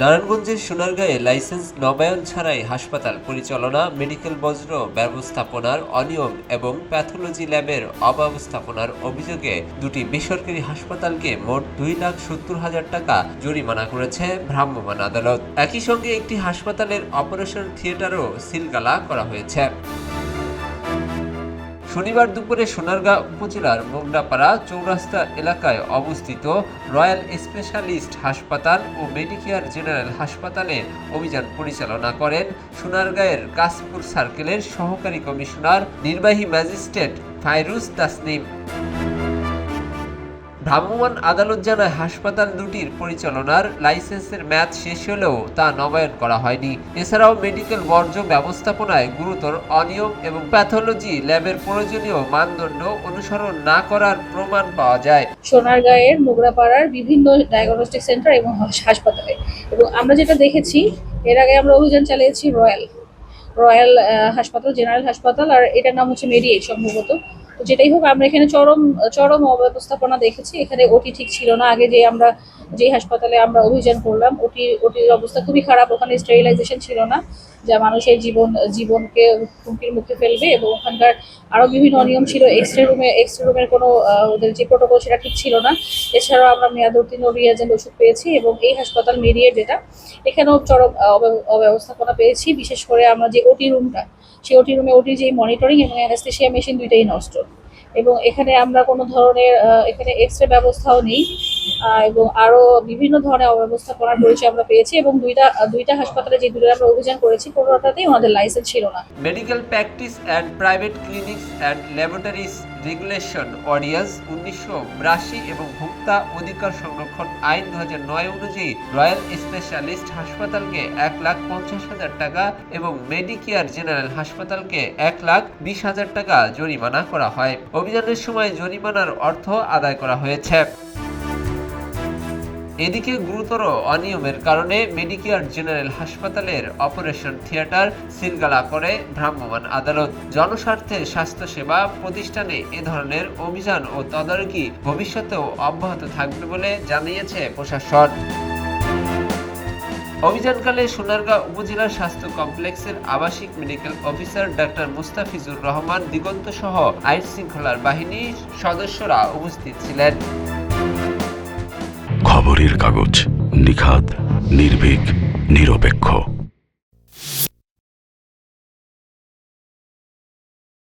নারায়ণগঞ্জের সোনারগাঁয়ে লাইসেন্স নবায়ন ছাড়াই হাসপাতাল পরিচালনা, মেডিকেল বজ্র ব্যবস্থাপনার অনিয়ম এবং প্যাথোলজি ল্যাবের অব্যবস্থাপনার অভিযোগে দুটি বেসরকারি হাসপাতালকে মোট 2,70,000 টাকা জরিমানা করেছে ভ্রাম্যমাণ আদালত। একই সঙ্গে একটি হাসপাতালের অপারেশন থিয়েটারও সিলগালা করা হয়েছে। শনিবার দুপুরে সোনারগাঁ উপজেলার মোগরাপাড়া চৌরাস্তা এলাকায় অবস্থিত রয়্যাল স্পেশালিস্ট হাসপাতাল ও মেডিকেয়ার জেনারেল হাসপাতালে অভিযান পরিচালনা করেন সোনারগাঁয়ের কাশপুর সার্কেলের সহকারী কমিশনার নির্বাহী ম্যাজিস্ট্রেট ফাইরুজ তাসনিম। ভ্রাম্যমাণ আদালত জানায়, হাসপাতাল দুটির পরিচালনার লাইসেন্সের মেয়াদ শেষ হলেও তা নবায়ন করা হয়নি। এছাড়াও মেডিকেল বর্জ্য ব্যবস্থাপনায় গুরুতর অনিয়ম এবং প্যাথোলজি ল্যাবের প্রয়োজনীয় মানদণ্ড অনুসরণ না করার প্রমাণ পাওয়া যায়। সোনারগাঁয়ের মোগরাপাড়ার বিভিন্ন ডায়াগনস্টিক সেন্টার এবং হাসপাতালে, এবং আমরা যেটা দেখেছি, এর আগে আমরা অভিযান চালিয়েছি রয়্যাল হাসপাতাল, জেনারেল হাসপাতাল, আর এটার নাম হচ্ছে মেডিএইচ সম্ভবত। তো যেটাই হোক, আমরা এখানে চরম অব্যবস্থাপনা দেখেছি। এখানে ওটি ঠিক ছিল না। আগে যে হাসপাতালে আমরা অভিযান করলাম, ওটির অবস্থা খুবই খারাপ। ওখানে স্টেরিলাইজেশন ছিল না, যা মানুষের জীবনকে হুমকির মুখে ফেলবে, এবং ওখানকার আরো বিভিন্ন অনিয়ম ছিল। এক্সরে রুমের কোনো ওদের যে প্রোটোকল সেটা ঠিক ছিল না। এছাড়াও আমরা মেয়াদ উত্তীর্ণ রিয়াজেন্ট ওষুধ পেয়েছি, এবং এই হাসপাতাল মেডিয়েট যেটা, এখানেও চরম অব্যবস্থাপনা পেয়েছি। বিশেষ করে আমরা যে ওটি রুমটা, সেই ওটি রুমে যে মনিটরিং এবং অ্যানেস্থেসিয়া মেশিন দুইটাই নষ্ট, এবং এখানে আমরা কোনো ধরনের এখানে এক্সরে ব্যবস্থাও নেই, এবং আরো বিভিন্ন ধরনের অব্যবস্থাপনার পরিচয় আমরা পেয়েছি। এবং দুইটা হাসপাতালে যে দুটো আমরা অভিযান করেছি, কোনোটাতেই ওনাদের লাইসেন্স ছিল না। Medical practice and private clinics and laboratories regulation ordinance 1982 এবং ভোক্তা অধিকার সংরক্ষণ আইন 2009 অনুযায়ী রয়্যাল স্পেশালিস্ট হাসপাতালকে 1,50,000 টাকা এবং মেডিকেয়ার জেনারেল হাসপাতালকে 1,20,000 টাকা জরিমানা করা হয়। অভিযানের সময় জরিমানার অর্থ আদায় করা হয়েছে। এদিকে গুরুতর অনিয়মের কারণে মেডিকেয়ার জেনারেল হাসপাতালের অপারেশন থিয়েটার সিলগালা করে ভ্রাম্যমাণ আদালত। জনস্বার্থে স্বাস্থ্যসেবা প্রতিষ্ঠানে এ ধরনের অভিযান ও তদারকি ভবিষ্যতেও অব্যাহত থাকবে বলে জানিয়েছে প্রশাসন। অভিযানকালে সোনারগাঁ উপজেলার স্বাস্থ্য কমপ্লেক্সের আবাসিক medical officer doctor Mustafizur Rahman Diganta সহ আইন শৃঙ্খলার বাহিনীর সদস্যরা উপস্থিত ছিলেন। খবরের কাগজ, নিখাত, নির্ভীক, নিরপেক্ষ।